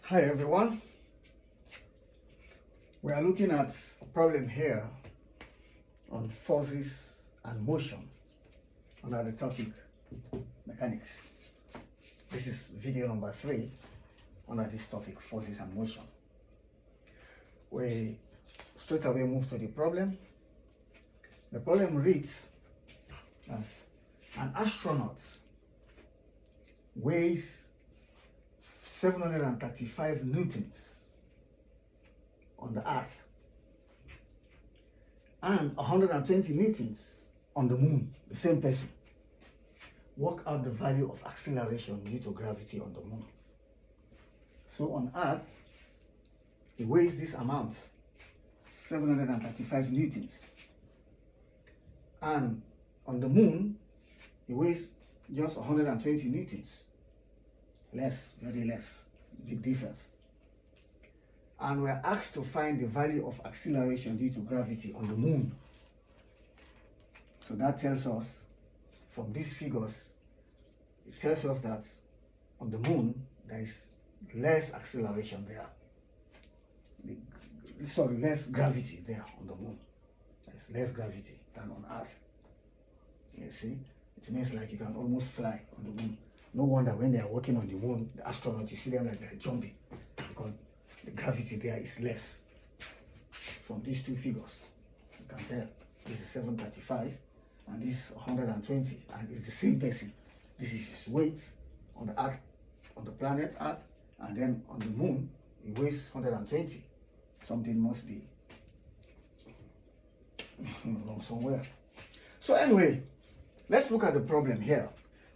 Hi everyone, we are looking at a problem here on forces and motion under the topic mechanics. This is video number 3 under this topic, forces and motion. We straight away move to the problem. The problem reads as an astronaut weighs 735 newtons on the Earth and 120 newtons on the moon, the same person. Work out the value of acceleration due to gravity on the moon. So on Earth, he weighs this amount, 735 newtons. And on the moon, he weighs just 120 newtons. Less, very less, big difference. And we're asked to find the value of acceleration due to gravity on the moon. So that tells us, from these figures, it tells us that on the moon, there is less acceleration there. Less gravity there on the moon. There's less gravity than on Earth. You see, it means like you can almost fly on the moon. No wonder when they are working on the moon, the astronauts, you see them like they're jumping because the gravity there is less. From these two figures, you can tell this is 735 and this is 120, and it's the same person. This is his weight on the Earth, on the planet Earth, and then on the moon, he weighs 120. Something must be wrong somewhere. So anyway, let's look at the problem here.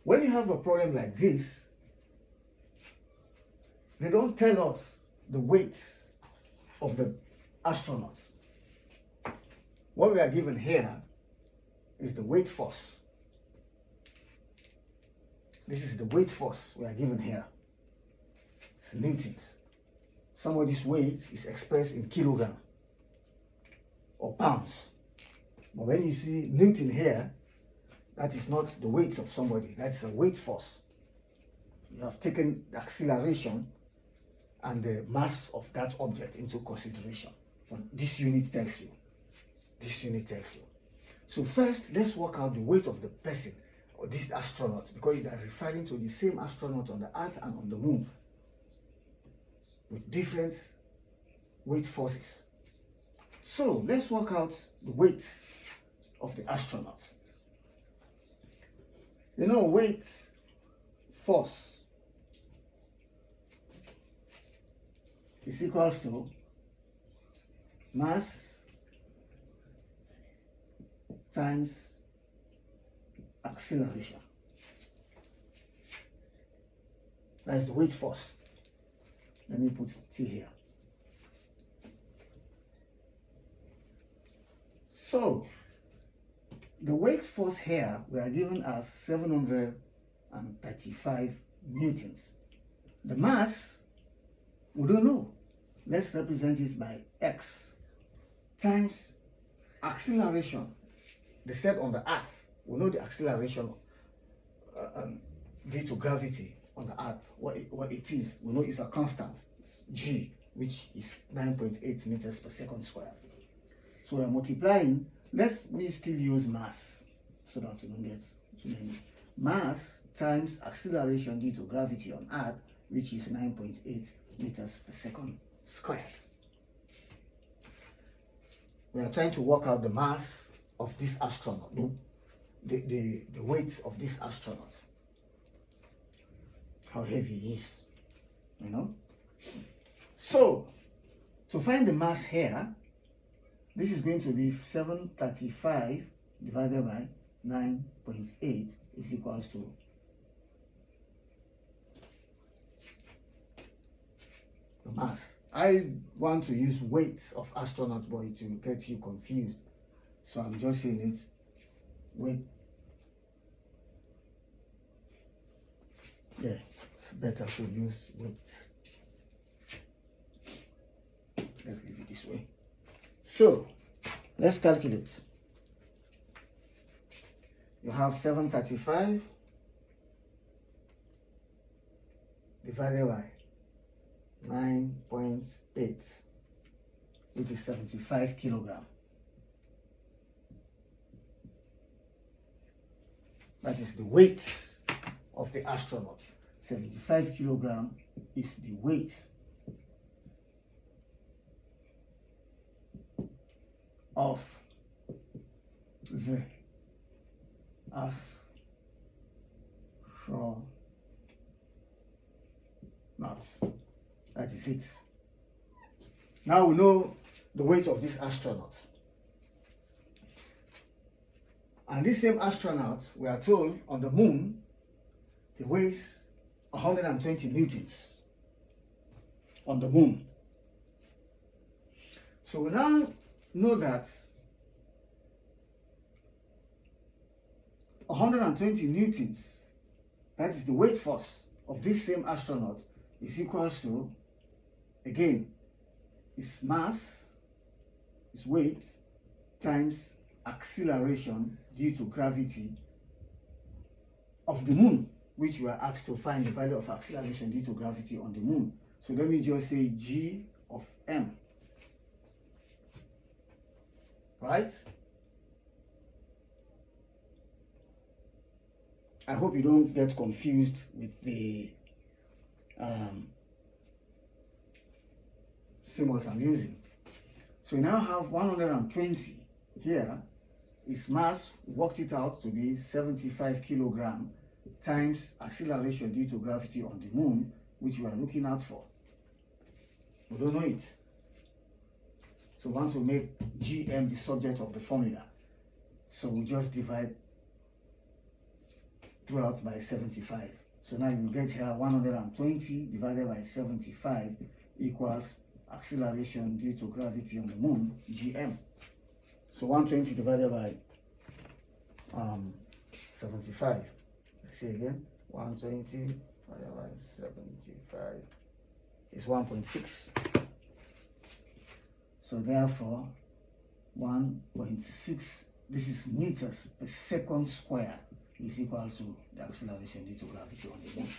When you have a problem like this, they don't tell us the weight of the astronauts. What we are given here is the weight force. This is the weight force we are given here. It's newtons. Somebody's weight is expressed in kilogram or pounds. But when you see Newton here, that is not the weight of somebody. That's a weight force. You have taken the acceleration and the mass of that object into consideration. This unit tells you. This unit tells you. So first, let's work out the weight of the person or this astronaut, because they are referring to the same astronaut on the Earth and on the moon with different weight forces. So let's work out the weight of the astronaut. You know, weight force is equals to mass times acceleration. That's the weight force. Let me put T here. So the weight force here we are given as 735 newtons. The mass, we don't know. Let's represent it by x times acceleration. They said on the Earth, we know the acceleration due to gravity on the Earth, what it is. We know it's a constant, it's g, which is 9.8 meters per second squared. So we are multiplying. We still use mass so that we don't get too many. Mass times acceleration due to gravity on Earth, which is 9.8 meters per second squared. We are trying to work out the mass of this astronaut, the weight of this astronaut, how heavy he is, you know. So to find the mass here, this is going to be 735 divided by 9.8 is equals to the mass. I want to use weights of astronauts, but it will get you confused. So I'm just saying it weight. Yeah, it's better to use weight. Let's leave it this way. So let's calculate. You have 735 divided by 9.8, which is 75 kilogram. That is the weight of the astronaut. 75 kilogram is the weight of the astronaut. That is it. Now we know the weight of this astronaut. And this same astronaut, we are told, on the moon, he weighs 120 newtons on the moon. So we now know that 120 newtons, that is the weight force of this same astronaut, is equals to, again, his mass, his weight, times acceleration due to gravity of the moon, which we are asked to find the value of acceleration due to gravity on the moon. So let me just say G of M, right? I hope you don't get confused with the symbols I'm using. So we now have 120 here. Its mass, worked it out to be 75 kilogram times acceleration due to gravity on the moon, which we are looking out for. We don't know it. So we want to make GM the subject of the formula. So we just divide throughout by 75. So now you get here 120 divided by 75 equals acceleration due to gravity on the moon, GM. So 120 divided by 75. Let's see again. 120 divided by 75 is 1.6. So therefore, 1.6, this is meters per second squared, is equal to the acceleration due to gravity on the moon.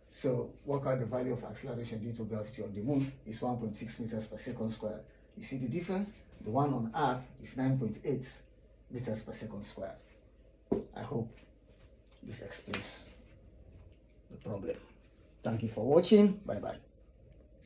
So work out the value of acceleration due to gravity on the moon is 1.6 meters per second squared. You see the difference? The one on Earth is 9.8 meters per second squared. I hope this explains the problem. Thank you for watching. Bye bye.